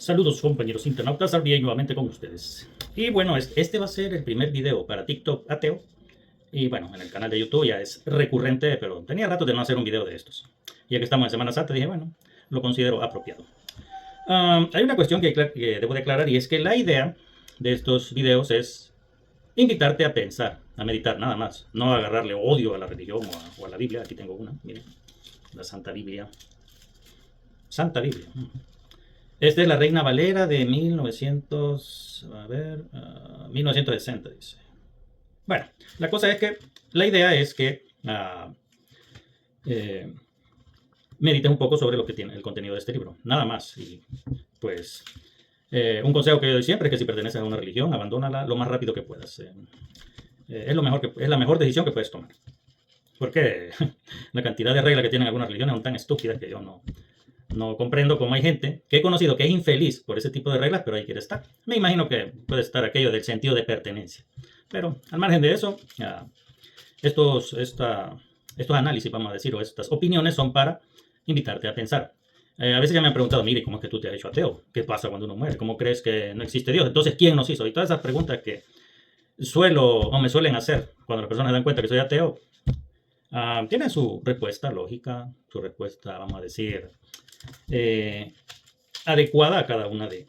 Saludos compañeros internautas, Arbiay nuevamente con ustedes. Y bueno, este va a ser el primer video para TikTok ateo. Y bueno, en el canal de YouTube ya es recurrente, pero tenía rato de no hacer un video de estos. Ya que estamos en Semana Santa, dije, bueno, lo considero apropiado. Hay una cuestión que debo declarar y es que la idea de estos videos es invitarte a pensar, a meditar, nada más. No agarrarle odio a la religión o a la Biblia. Aquí tengo una, miren, la Santa Biblia. Santa Biblia. Esta es la Reina Valera de 1960, dice. Bueno, la cosa es que la idea es que medites un poco sobre lo que tiene el contenido de este libro, nada más. Y pues un consejo que yo doy siempre es que si perteneces a una religión, abandónala lo más rápido que puedas. Es la mejor decisión que puedes tomar. Porque la cantidad de reglas que tienen algunas religiones son tan estúpidas que yo no comprendo cómo hay gente que he conocido que es infeliz por ese tipo de reglas, pero ahí quiere estar. Me imagino que puede estar aquello del sentido de pertenencia. Pero al margen de eso, estos análisis, vamos a decir, o estas opiniones son para invitarte a pensar. A veces ya me han preguntado, mire, ¿cómo es que tú te has hecho ateo? ¿Qué pasa cuando uno muere? ¿Cómo crees que no existe Dios? Entonces, ¿quién nos hizo? Y todas esas preguntas que me suelen hacer cuando las personas se dan cuenta que soy ateo, tienen su respuesta lógica, su respuesta, vamos a decir, adecuada a cada una de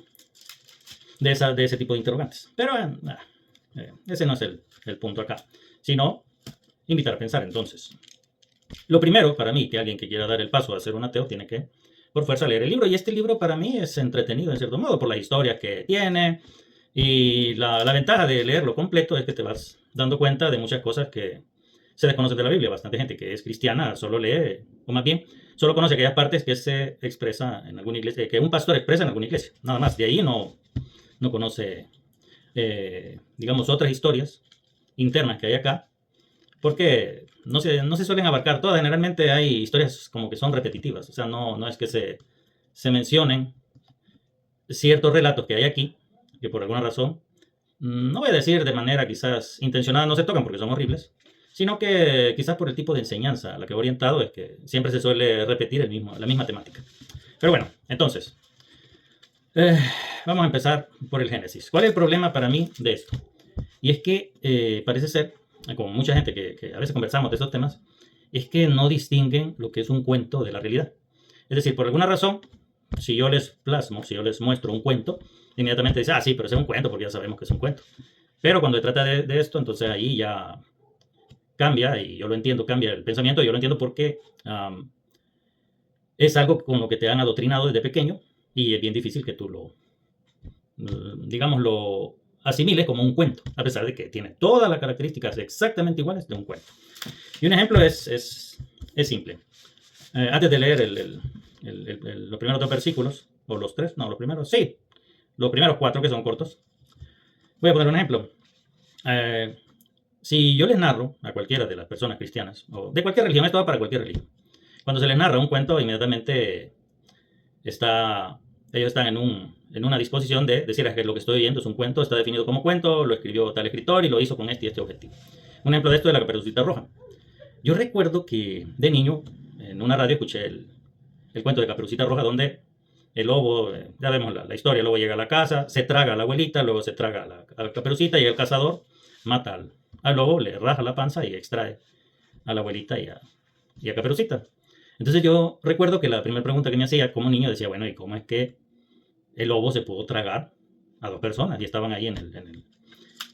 ese tipo de interrogantes. Pero ese no es el punto acá, sino invitar a pensar. Entonces, lo primero para mí, que alguien que quiera dar el paso a ser un ateo tiene que, por fuerza, leer el libro. Y este libro para mí es entretenido en cierto modo por la historia que tiene. Y la ventaja de leerlo completo es que te vas dando cuenta de muchas cosas que se desconocen de la Biblia. Bastante gente que es cristiana solo lee, o más bien, solo conoce aquellas partes que se expresa en alguna iglesia, que un pastor expresa en alguna iglesia. Nada más. De ahí no conoce, digamos, otras historias internas que hay acá, porque no se suelen abarcar todas. Generalmente hay historias como que son repetitivas. O sea, no es que se mencionen ciertos relatos que hay aquí, que por alguna razón, no voy a decir de manera quizás intencionada, no se tocan porque son horribles, sino que quizás por el tipo de enseñanza a la que he orientado es que siempre se suele repetir la misma temática. Pero bueno, entonces, vamos a empezar por el Génesis. ¿Cuál es el problema para mí de esto? Y es que parece ser, como mucha gente que a veces conversamos de estos temas, es que no distinguen lo que es un cuento de la realidad. Es decir, por alguna razón, si yo les muestro un cuento, inmediatamente dicen, sí, pero es un cuento porque ya sabemos que es un cuento. Pero cuando se trata de esto, entonces ahí ya cambia, y yo lo entiendo, cambia el pensamiento, yo lo entiendo porque es algo con lo que te han adoctrinado desde pequeño y es bien difícil que tú lo asimiles como un cuento, a pesar de que tiene todas las características exactamente iguales de un cuento. Y un ejemplo es simple. Antes de leer los primeros dos versículos, o los tres, no, los primeros, sí, los primeros cuatro que son cortos, voy a poner un ejemplo. Si yo les narro a cualquiera de las personas cristianas, o de cualquier religión, esto va para cualquier religión, cuando se les narra un cuento, inmediatamente ellos están en una disposición de decir que lo que estoy viendo es un cuento, está definido como cuento, lo escribió tal escritor y lo hizo con este y este objetivo. Un ejemplo de esto es la Caperucita Roja. Yo recuerdo que de niño en una radio escuché el cuento de Caperucita Roja, donde el lobo, ya vemos la historia, el lobo llega a la casa, se traga a la abuelita, luego se traga a la Caperucita y el cazador mata al lobo, le raja la panza y extrae a la abuelita y a Caperucita. Entonces yo recuerdo que la primera pregunta que me hacía como niño decía, bueno, ¿y cómo es que el lobo se pudo tragar a dos personas y estaban ahí en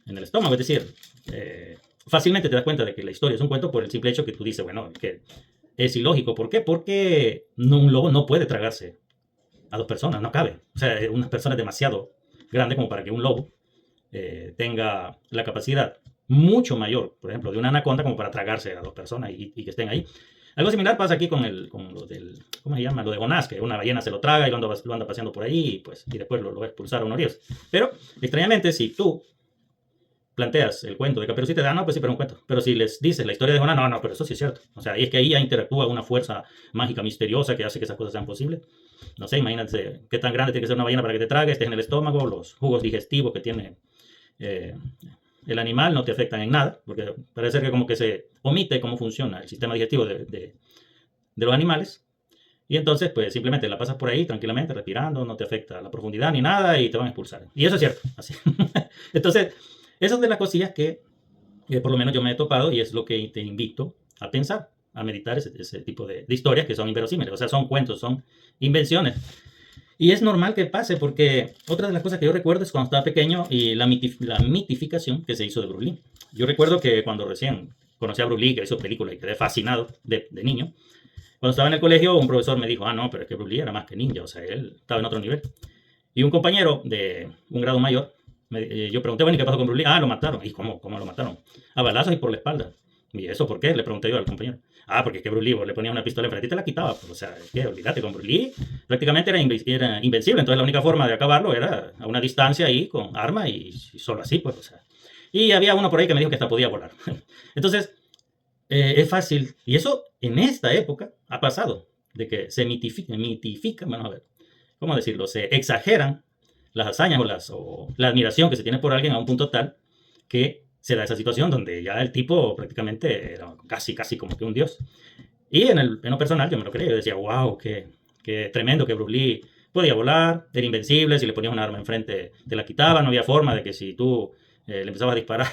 el estómago? Es decir, fácilmente te das cuenta de que la historia es un cuento por el simple hecho que tú dices, bueno, que es ilógico. ¿Por qué? Porque un lobo no puede tragarse a dos personas, no cabe. O sea, una persona es demasiado grande como para que un lobo tenga la capacidad mucho mayor, por ejemplo, de una anaconda como para tragarse a dos personas y que estén ahí. Algo similar pasa aquí con lo del, ¿cómo se llama? Lo de Jonás, que una ballena se lo traga y lo anda paseando por ahí y después lo va a expulsar a unos ríos. Pero, extrañamente, si tú planteas el cuento de Caperucita, no, pues sí, pero un cuento. Pero si les dices la historia de Jonás, no, pero eso sí es cierto. O sea, y es que ahí ya interactúa una fuerza mágica misteriosa que hace que esas cosas sean posibles. No sé, imagínate qué tan grande tiene que ser una ballena para que te trague, estés en el estómago, los jugos digestivos que tiene el animal no te afectan en nada, porque parece que como que se omite cómo funciona el sistema digestivo de los animales. Y entonces, pues simplemente la pasas por ahí tranquilamente, respirando, no te afecta la profundidad ni nada y te van a expulsar. Y eso es cierto, así. Entonces, esas son de las cosillas que por lo menos yo me he topado y es lo que te invito a pensar, a meditar ese tipo de historias que son inverosímiles, o sea, son cuentos, son invenciones. Y es normal que pase porque otra de las cosas que yo recuerdo es cuando estaba pequeño y la mitificación que se hizo de Bruce Lee. Yo recuerdo que cuando recién conocí a Bruce Lee, que hizo películas y quedé fascinado de niño, cuando estaba en el colegio un profesor me dijo, no, pero es que Bruce Lee era más que ninja, o sea, él estaba en otro nivel. Y un compañero de un grado mayor, yo pregunté, bueno, ¿y qué pasó con Bruce Lee? Lo mataron. ¿Y cómo lo mataron? A balazos y por la espalda. ¿Y eso por qué? Le pregunté yo al compañero. Porque es que Bruce Lee le ponía una pistola enfrente y te la quitaba. Pues, o sea, es que olvídate, con Bruce Lee prácticamente era invencible. Entonces la única forma de acabarlo era a una distancia ahí con arma y solo así, pues, o sea. Y había uno por ahí que me dijo que hasta podía volar. Entonces, es fácil. Y eso en esta época ha pasado, de que se mitifica, bueno, a ver, ¿cómo decirlo? Se exageran las hazañas o la admiración que se tiene por alguien a un punto tal que se da esa situación donde ya el tipo prácticamente era casi como que un dios. Y en lo personal yo me lo creía, yo decía, wow, qué tremendo que Bruce Lee podía volar, era invencible, si le ponías un arma enfrente te la quitaba, no había forma de que si tú le empezabas a disparar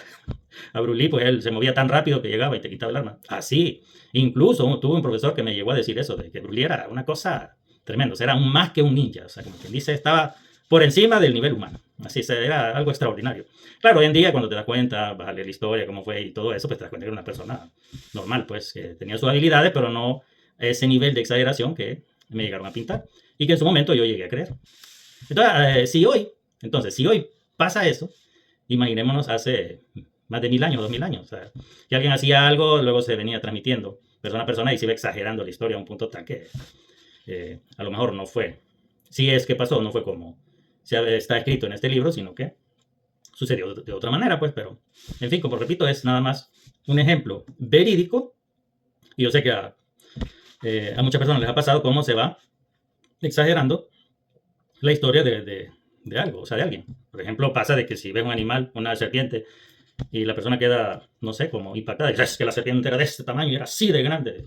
a Bruce Lee, pues él se movía tan rápido que llegaba y te quitaba el arma. Así, incluso tuve un profesor que me llegó a decir eso, de que Bruce Lee era una cosa tremenda, o sea, era más que un ninja, o sea, como quien dice, estaba por encima del nivel humano. Así era algo extraordinario. Claro, hoy en día cuando te das cuenta, vas a leer la historia, cómo fue y todo eso, pues te das cuenta que era una persona normal, pues que tenía sus habilidades, pero no ese nivel de exageración que me llegaron a pintar y que en su momento yo llegué a creer. Entonces, si hoy pasa eso, imaginémonos hace más de 1000 años, 2000 años. O sea, que alguien hacía algo, luego se venía transmitiendo persona a persona y se iba exagerando la historia a un punto tal que a lo mejor no fue. Si es que pasó, no fue como está escrito en este libro, sino que sucedió de otra manera, pues, pero, en fin, como repito, es nada más un ejemplo verídico, y yo sé que a muchas personas les ha pasado cómo se va exagerando la historia de algo, o sea, de alguien. Por ejemplo, pasa de que si ves un animal, una serpiente, y la persona queda, no sé, como impactada, y dice, es que la serpiente era de este tamaño y era así de grande.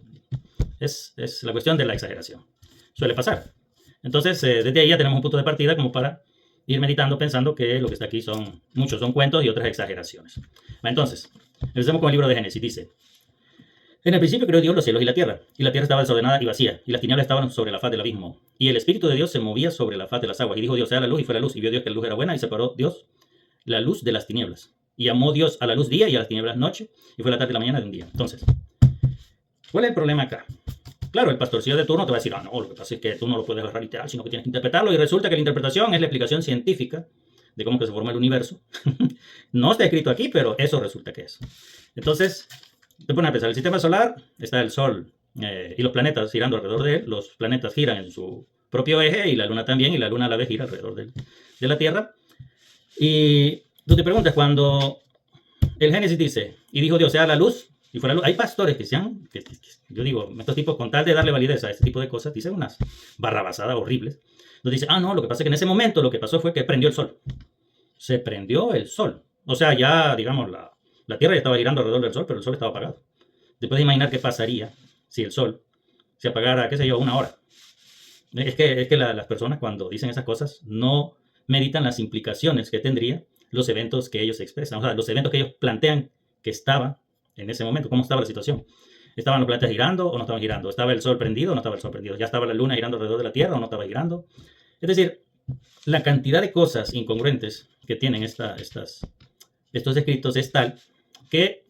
Es la cuestión de la exageración. Suele pasar. Entonces, desde ahí ya tenemos un punto de partida como para ir meditando, pensando que lo que está aquí muchos son cuentos y otras exageraciones. Entonces, empecemos con el libro de Génesis. Dice, en el principio creó Dios los cielos y la tierra estaba desordenada y vacía, y las tinieblas estaban sobre la faz del abismo, y el Espíritu de Dios se movía sobre la faz de las aguas, y dijo Dios, sea la luz, y fue la luz, y vio Dios que la luz era buena, y separó Dios la luz de las tinieblas. Y llamó Dios a la luz día y a las tinieblas noche, y fue la tarde y la mañana de un día. Entonces, ¿cuál es el problema acá? Claro, el pastorcillo de turno te va a decir, no, lo que pasa es que tú no lo puedes agarrar literal, sino que tienes que interpretarlo, y resulta que la interpretación es la explicación científica de cómo que se forma el universo. No está escrito aquí, pero eso resulta que es. Entonces, te pones a pensar, el sistema solar está el Sol y los planetas girando alrededor de él, los planetas giran en su propio eje y la Luna también, y la Luna a la vez gira alrededor de la Tierra. Y tú te preguntas, cuando el Génesis dice, y dijo Dios, sea la luz, y fuera luz. Hay pastores que yo digo, estos tipos, con tal de darle validez a este tipo de cosas, dicen unas barrabasadas horribles. Nos dicen, no, lo que pasa es que en ese momento lo que pasó fue que prendió el sol. Se prendió el sol. O sea, ya, digamos, la Tierra ya estaba girando alrededor del sol, pero el sol estaba apagado. Te puedes imaginar qué pasaría si el sol se apagara, qué sé yo, 1 hora. Es que las personas cuando dicen esas cosas no meditan las implicaciones que tendría los eventos que ellos expresan, o sea, los eventos que ellos plantean que estaban en ese momento, cómo estaba la situación. ¿Estaban los planetas girando o no estaban girando? ¿Estaba el sol prendido o no estaba el sol prendido? ¿Ya estaba la luna girando alrededor de la Tierra o no estaba girando? Es decir, la cantidad de cosas incongruentes que tienen estos escritos es tal que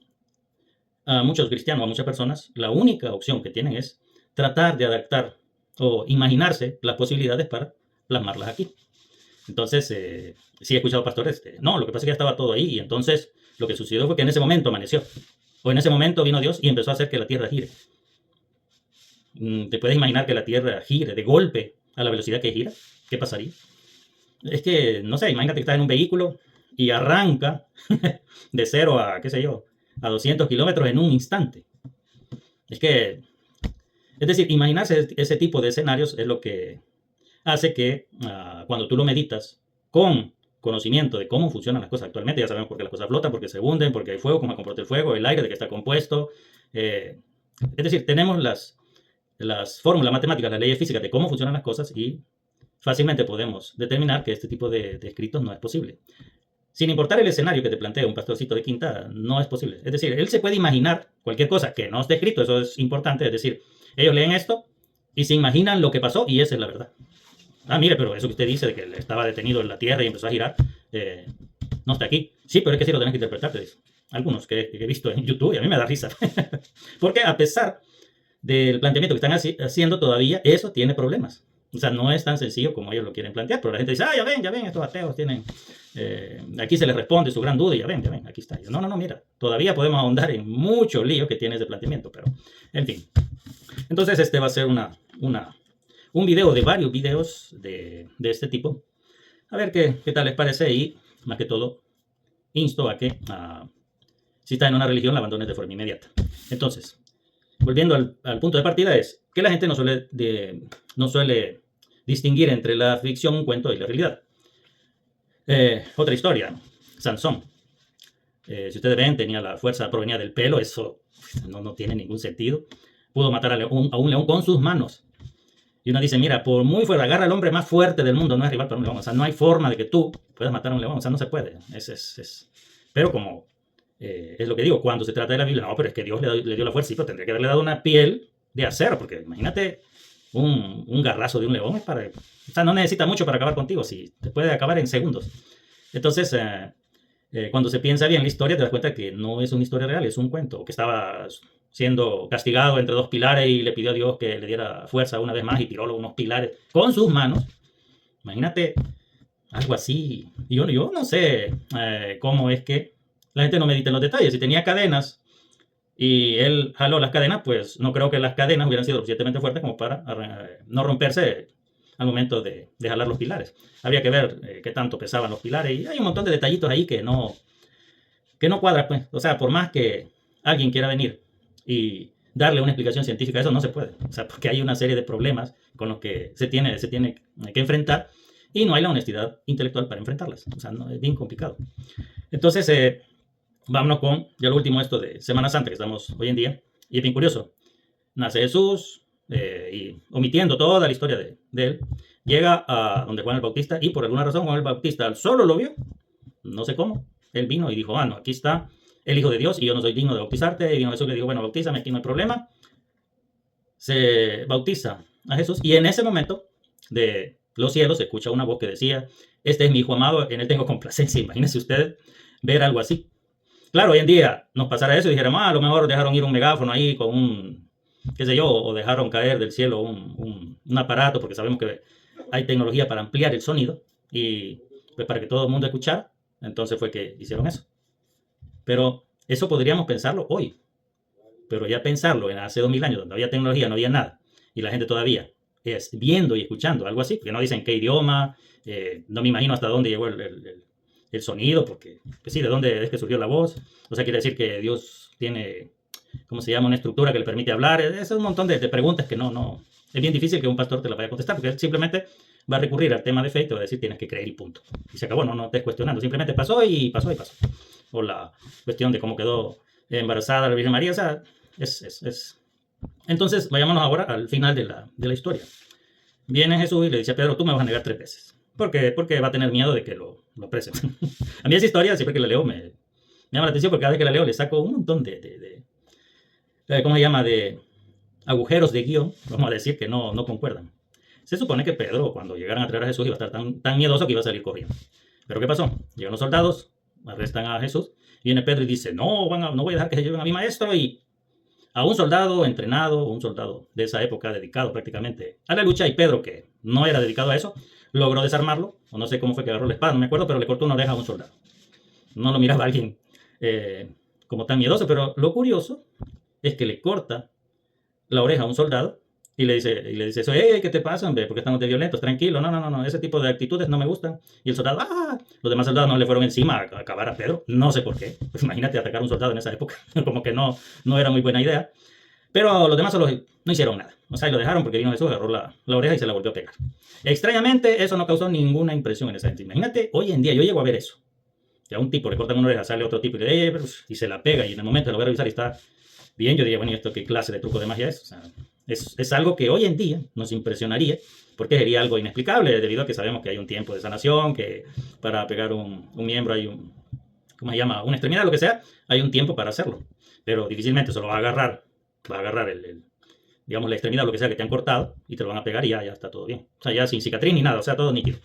a muchos cristianos, a muchas personas, la única opción que tienen es tratar de adaptar o imaginarse las posibilidades para plasmarlas aquí. Entonces, sí he escuchado pastores, no, lo que pasa es que ya estaba todo ahí, y entonces lo que sucedió fue que en ese momento amaneció, o en ese momento vino Dios y empezó a hacer que la Tierra gire. ¿Te puedes imaginar que la Tierra gire de golpe a la velocidad que gira? ¿Qué pasaría? Es que, no sé, imagínate que estás en un vehículo y arranca de 0 a, qué sé yo, a 200 kilómetros en un instante. Es decir, imaginarse ese tipo de escenarios es lo que hace que cuando tú lo meditas con conocimiento de cómo funcionan las cosas actualmente, ya sabemos por qué las cosas flotan, porque se hunden, porque hay fuego, cómo se comporta el fuego, el aire, de qué está compuesto. Es decir, tenemos las fórmulas matemáticas, las leyes físicas de cómo funcionan las cosas y fácilmente podemos determinar que este tipo de escritos no es posible. Sin importar el escenario que te plantea un pastorcito de quinta, no es posible. Es decir, él se puede imaginar cualquier cosa que no esté escrito, eso es importante. Es decir, ellos leen esto y se imaginan lo que pasó y esa es la verdad. Ah, mire, pero eso que usted dice de que él estaba detenido en la tierra y empezó a girar, no está aquí. Sí, pero es que sí lo tenés que interpretar, te dice. Algunos que he visto en YouTube y a mí me da risa. Porque a pesar del planteamiento que están haciendo todavía, eso tiene problemas. O sea, no es tan sencillo como ellos lo quieren plantear, pero la gente dice, ah, ya ven, estos ateos tienen... aquí se les responde su gran duda y ya ven, aquí está. No, mira, todavía podemos ahondar en mucho lío que tiene ese planteamiento, pero en fin. Entonces este va a ser un video de varios videos de este tipo. A ver qué tal les parece y, más que todo, insto a que, si está en una religión, la abandones de forma inmediata. Entonces, volviendo al punto de partida es que la gente no suele distinguir entre la ficción, un cuento y la realidad. Otra historia, Sansón. Si ustedes ven, tenía la fuerza, provenía del pelo, eso no tiene ningún sentido. Pudo matar a un león con sus manos. Y uno dice, mira, por muy fuerte, agarra al hombre más fuerte del mundo, no es rival para un león. O sea, no hay forma de que tú puedas matar a un león, o sea, no se puede. Pero como es lo que digo, cuando se trata de la Biblia, no, pero es que Dios le dio la fuerza, sí, pero tendría que haberle dado una piel de acero, porque imagínate un garrazo de un león, o sea, no necesita mucho para acabar contigo, si te puede acabar en segundos. Entonces, cuando se piensa bien la historia, te das cuenta que no es una historia real, es un cuento, que estaba siendo castigado entre dos pilares y le pidió a Dios que le diera fuerza una vez más y tiró unos pilares con sus manos. Imagínate algo así. Y yo no sé cómo es que la gente no medita en los detalles. Si tenía cadenas y él jaló las cadenas, pues no creo que las cadenas hubieran sido suficientemente fuertes como para no romperse al momento de jalar los pilares. Habría que ver qué tanto pesaban los pilares y hay un montón de detallitos ahí que no cuadran, pues. O sea, por más que alguien quiera venir y darle una explicación científica a eso, no se puede. O sea, porque hay una serie de problemas con los que se tiene que enfrentar y no hay la honestidad intelectual para enfrentarlas. O sea, no, es bien complicado. Entonces, vámonos con ya lo último, esto de Semana Santa que estamos hoy en día. Y es bien curioso. Nace Jesús y omitiendo toda la historia de él, llega a donde Juan el Bautista y por alguna razón Juan el Bautista solo lo vio. No sé cómo. Él vino y dijo, no, aquí está el Hijo de Dios y yo no soy digno de bautizarte. Y vino Jesús y le dijo, bueno, bautízame, aquí no hay problema. Se bautiza a Jesús y en ese momento de los cielos se escucha una voz que decía, este es mi Hijo amado, en él tengo complacencia. Imagínense ustedes ver algo así. Claro, hoy en día nos pasara eso y dijéramos, a lo mejor dejaron ir un megáfono ahí con un, qué sé yo, o dejaron caer del cielo un aparato, porque sabemos que hay tecnología para ampliar el sonido y pues para que todo el mundo escuchara. Entonces fue que hicieron eso. Pero eso podríamos pensarlo hoy. Pero ya pensarlo en hace 2000 años, donde no había tecnología, no había nada, y la gente todavía es viendo y escuchando algo así, porque no dicen qué idioma, no me imagino hasta dónde llegó el sonido, porque pues sí, de dónde es que surgió la voz. O sea, quiere decir que Dios tiene, ¿cómo se llama?, una estructura que le permite hablar. Es un montón de preguntas que no, es bien difícil que un pastor te la vaya a contestar, porque él simplemente va a recurrir al tema de fe y te va a decir tienes que creer y punto. Y se acabó, no estés cuestionando, simplemente pasó y pasó. O la cuestión de cómo quedó embarazada la Virgen María, o sea, Entonces, vayámonos ahora al final de la historia. Viene Jesús y le dice a Pedro, tú me vas a negar 3 veces. ¿Por qué? Porque va a tener miedo de que lo apresen. A mí esa historia, siempre que la leo, me llama la atención, porque cada vez que la leo le saco un montón ¿cómo se llama?, de agujeros de guión, vamos a decir, que no concuerdan. Se supone que Pedro, cuando llegaran a traer a Jesús, iba a estar tan miedoso que iba a salir corriendo. ¿Pero qué pasó? Llegan los soldados, arrestan a Jesús, viene Pedro y dice, no voy a dejar que se lleven a mi maestro, y a un soldado entrenado, un soldado de esa época dedicado prácticamente a la lucha, y Pedro, que no era dedicado a eso, logró desarmarlo, o no sé cómo fue que agarró la espada, no me acuerdo, pero le cortó una oreja a un soldado. No lo miraba a alguien como tan miedoso, pero lo curioso es que le corta la oreja a un soldado y le dice eso, ¿qué te pasa, hombre? ¿Por qué estamos de violentos? Tranquilo, no, ese tipo de actitudes no me gustan. Y el soldado, los demás soldados no le fueron encima a acabar a Pedro, no sé por qué. Pues imagínate atacar a un soldado en esa época, como que no era muy buena idea. Pero los demás no hicieron nada. O sea, y lo dejaron porque vino Jesús, agarró la oreja y se la volvió a pegar. Extrañamente, eso no causó ninguna impresión en esa gente. Imagínate, hoy en día yo llego a ver eso. Que a un tipo le cortan una oreja, sale otro tipo y se la pega, y en el momento de lo voy a revisar y está bien, yo diría, bueno, ¿y esto qué clase de truco de magia es? O sea, Es algo que hoy en día nos impresionaría, porque sería algo inexplicable, debido a que sabemos que hay un tiempo de sanación, que para pegar un miembro hay un, ¿cómo se llama? Una extremidad, lo que sea, hay un tiempo para hacerlo. Pero difícilmente se lo va a agarrar digamos, la extremidad, lo que sea que te han cortado, y te lo van a pegar y ya está todo bien. O sea, ya sin cicatriz ni nada, o sea, todo nítido.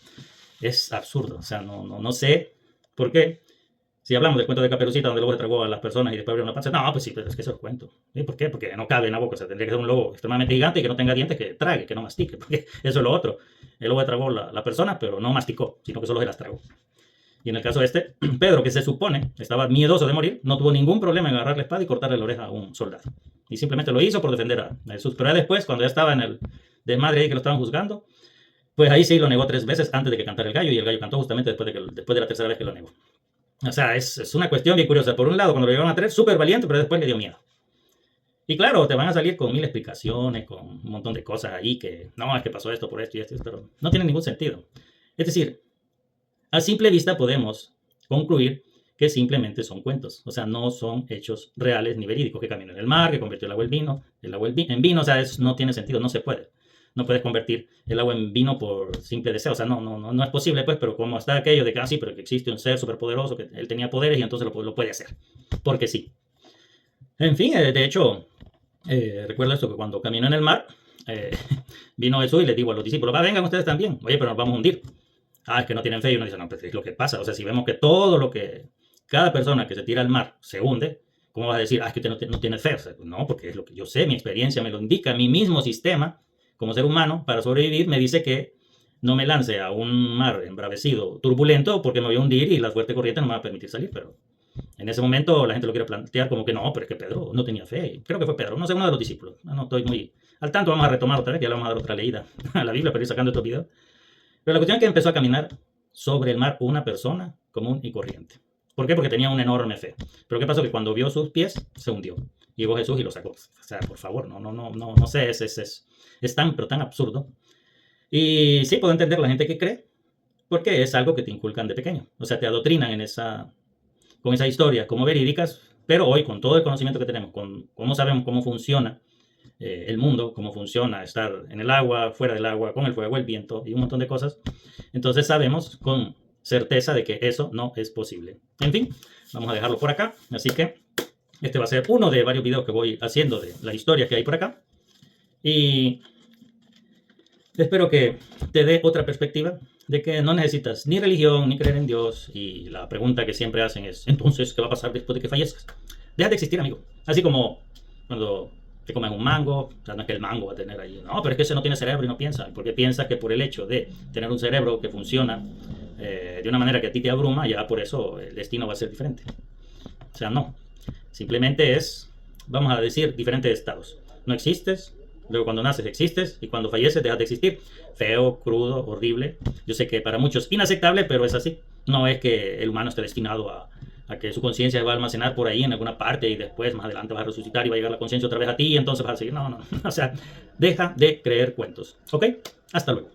Es absurdo, o sea, no sé por qué. Si hablamos del cuento de Caperucita, donde el lobo se tragó a las personas y después abrió una panza, no, pues sí, pero es que eso es cuento. ¿Y por qué? Porque no cabe en la boca, o sea, tendría que ser un lobo extremadamente gigante y que no tenga dientes, que trague, que no mastique, porque eso es lo otro. El lobo se tragó la persona, pero no masticó, sino que solo se las tragó. Y en el caso de este, Pedro, que se supone estaba miedoso de morir, no tuvo ningún problema en agarrar la espada y cortarle la oreja a un soldado. Y simplemente lo hizo por defender a Jesús. Pero ya después, cuando ya estaba en el desmadre ahí que lo estaban juzgando, pues ahí sí lo negó 3 veces antes de que cantara el gallo, y el gallo cantó justamente después de la tercera vez que lo negó. O sea, es una cuestión bien curiosa. Por un lado, cuando lo llegaron a traer, súper valiente, pero después le dio miedo. Y claro, te van a salir con 1000 explicaciones, con un montón de cosas ahí que, no, es que pasó esto por esto y esto, pero no tiene ningún sentido. Es decir, a simple vista podemos concluir que simplemente son cuentos. O sea, no son hechos reales ni verídicos, que caminó en el mar, que convirtió el agua en vino. O sea, no tiene sentido, no se puede. No puedes convertir el agua en vino por simple deseo. O sea, no es posible, pues, pero como está aquello de que, sí, pero que existe un ser superpoderoso, que él tenía poderes y entonces lo puede hacer. Porque sí. En fin, de hecho, recuerdo esto, que cuando caminó en el mar, vino Jesús y le dijo a los discípulos, vengan ustedes también. Oye, pero nos vamos a hundir. Es que no tienen fe. Y uno dice, no, pues es lo que pasa. O sea, si vemos que todo lo que, cada persona que se tira al mar se hunde, ¿cómo vas a decir, es que usted no tiene fe? O sea, no, porque es lo que yo sé, mi experiencia me lo indica, mi mismo sistema como ser humano, para sobrevivir, me dice que no me lance a un mar embravecido, turbulento, porque me voy a hundir y la fuerte corriente no me va a permitir salir. Pero en ese momento la gente lo quiere plantear como que no, pero es que Pedro no tenía fe. Creo que fue Pedro, no sé, uno de los discípulos. No estoy muy al tanto, vamos a retomar otra vez, ya le vamos a dar otra leída a la Biblia para ir sacando estos videos. Pero la cuestión es que empezó a caminar sobre el mar una persona común y corriente. ¿Por qué? Porque tenía una enorme fe. Pero ¿qué pasó? Que cuando vio sus pies, se hundió. Llegó Jesús y lo sacó. O sea, por favor, no sé, es tan, pero tan absurdo. Y sí, puedo entender la gente que cree, porque es algo que te inculcan de pequeño. O sea, te adoctrinan con esa historia como verídicas, pero hoy con todo el conocimiento que tenemos, con cómo sabemos cómo funciona el mundo, cómo funciona estar en el agua, fuera del agua, con el fuego, el viento y un montón de cosas, entonces sabemos con certeza de que eso no es posible. En fin, vamos a dejarlo por acá. Así que este va a ser uno de varios videos que voy haciendo de la historia que hay por acá. Y espero que te dé otra perspectiva de que no necesitas ni religión ni creer en Dios. Y la pregunta que siempre hacen es, entonces, ¿qué va a pasar después de que fallezcas? Deja de existir, amigo. Así como cuando te comes un mango, o sea, no es que el mango va a tener ahí, no, pero es que ese no tiene cerebro y no piensa, porque piensa que por el hecho de tener un cerebro que funciona de una manera que a ti te abruma, ya por eso el destino va a ser diferente. O sea, no. Simplemente es, vamos a decir, diferentes estados. No existes, luego cuando naces existes, y cuando falleces dejas de existir. Feo, crudo, horrible. Yo sé que para muchos inaceptable, pero es así. No es que el humano esté destinado a que su conciencia va a almacenar por ahí en alguna parte y después más adelante va a resucitar y va a llegar la conciencia otra vez a ti y entonces vas a seguir. No. O sea, deja de creer cuentos. ¿Ok? Hasta luego.